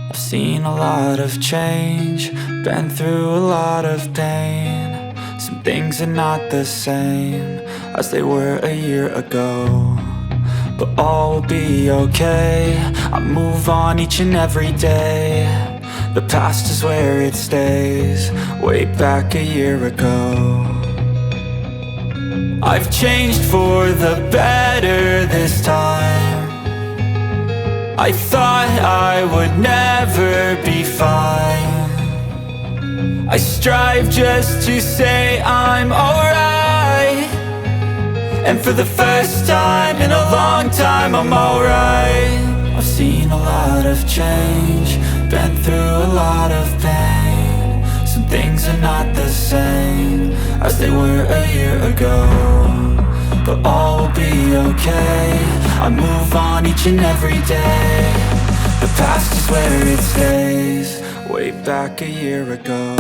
I've seen a lot of change, been through a lot of pain. Some things are not the same as they were a year ago, but all will be okay. I move on each and every day. The past is where it stays, way back a year ago. I've changed for the better this time. I thought I would never be fine. I strive just to say I'm alright, and for the first time in a long time I'm alright. I've seen a lot of change, been through a lot of pain. Some things are not the same as they were a year ago, but all will be okay. I move on each and every day. The past is where it stays, way back a year ago.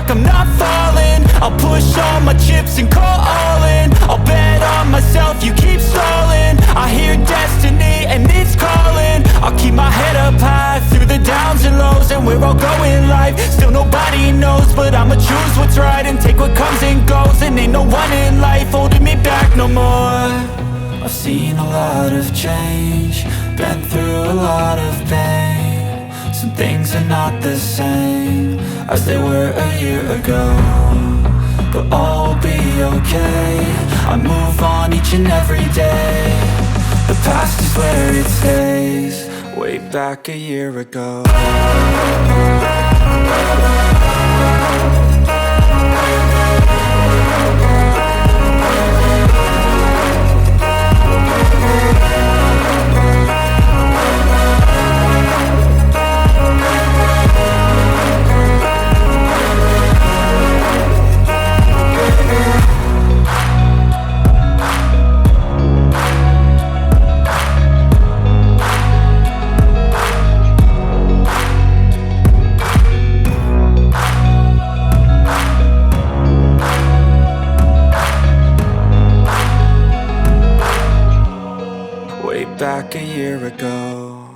I'm not falling, I'll push all my chips and call all in. I'll bet on myself, you keep stalling. I hear destiny and it's calling. I'll keep my head up high through the downs and lows, and we're all going life. Still nobody knows, but I'ma choose what's right and take what comes and goes. And ain't no one in life holding me back no more. I've seen a lot of change, been through a lot of pain. Some things are not the same as they were a year ago, but all will be okay. I move on each and every day. The past is where it stays, way back a year ago. Back a year ago.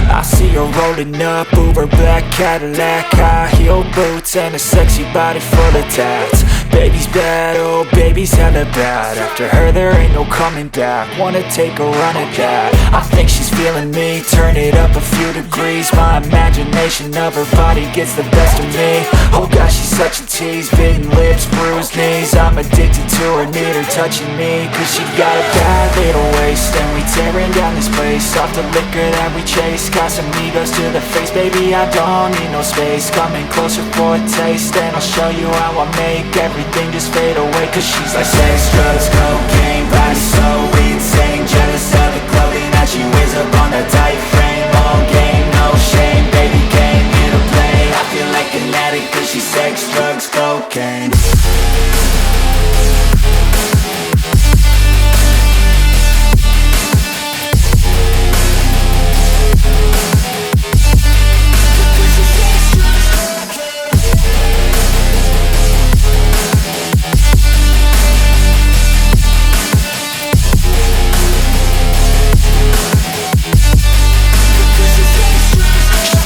I see her rolling up, Uber black Cadillac, high heel boots and a sexy body full of tats. Baby's bad, oh baby's hella bad. After her there ain't no coming back. Wanna take a run at that. I think she's feeling me, turn it up a few degrees. My imagination of her body gets the best of me. Oh gosh, she's such a tease, bitten lips, bruised knees. I'm addicted to her, need her touching me, cause she got a bad little waist. And we tearing down this place, off the liquor that we chase. Got some egos to the face, baby I don't need no space. Coming closer for a taste, and I'll show you how I make everything just fade away. Cause she's like sex, drugs, cocaine, body so insane. Jealous of the clothing that she wears up on that tight frame. All game, no shame, baby came here to play. I feel like an addict cause she's sex, drugs, cocaine.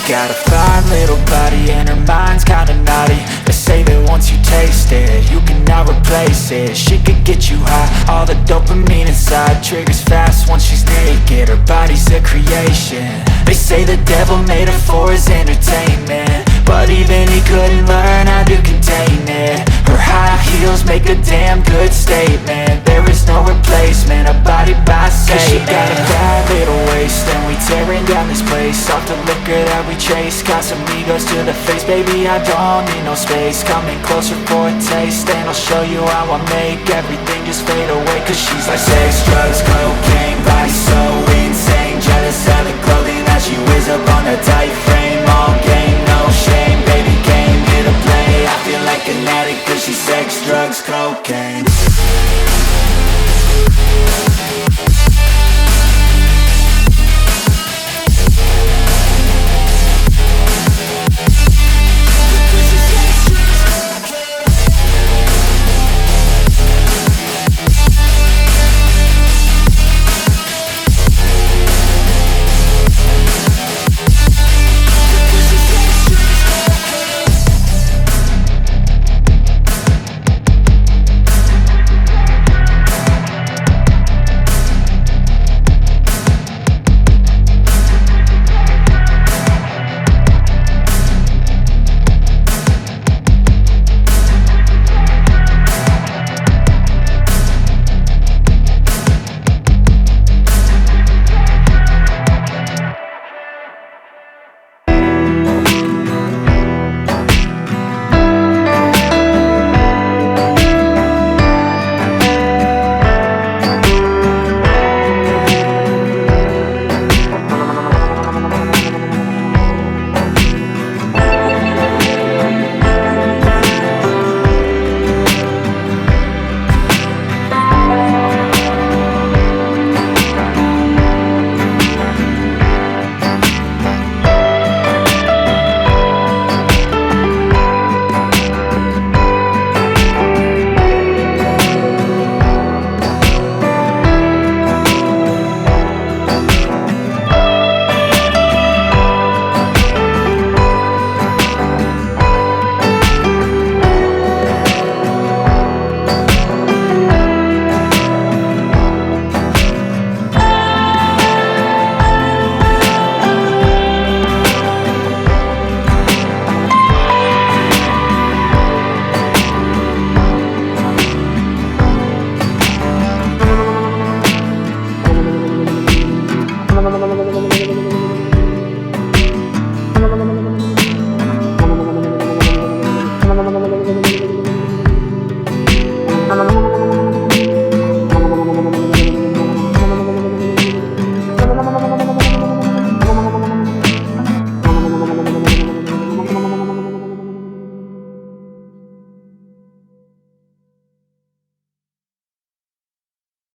Got a fine little body and her mind's kinda naughty. They say that once you taste it, you cannot replace it. She could get you high, all the dopamine inside triggers fast once she's naked. Her body's a creation. They say the devil made her for his entertainment, but even he couldn't learn how to contain it. Her high heels make a damn good statement. There is no replacement, a body by say. Cause she got a bad little waist, and we tearing down this place off the liquor that we chase. Got some egos to the face, baby, I don't need no space. Coming closer for a taste, and I'll show you how I make everything just fade away. Cause she's like sex, drugs, cocaine, body so insane. Jealous of the clothing that she wears up on a tight frame. All game, no shame, baby came here to play. I feel like an addict cause she's sex, drugs, cocaine.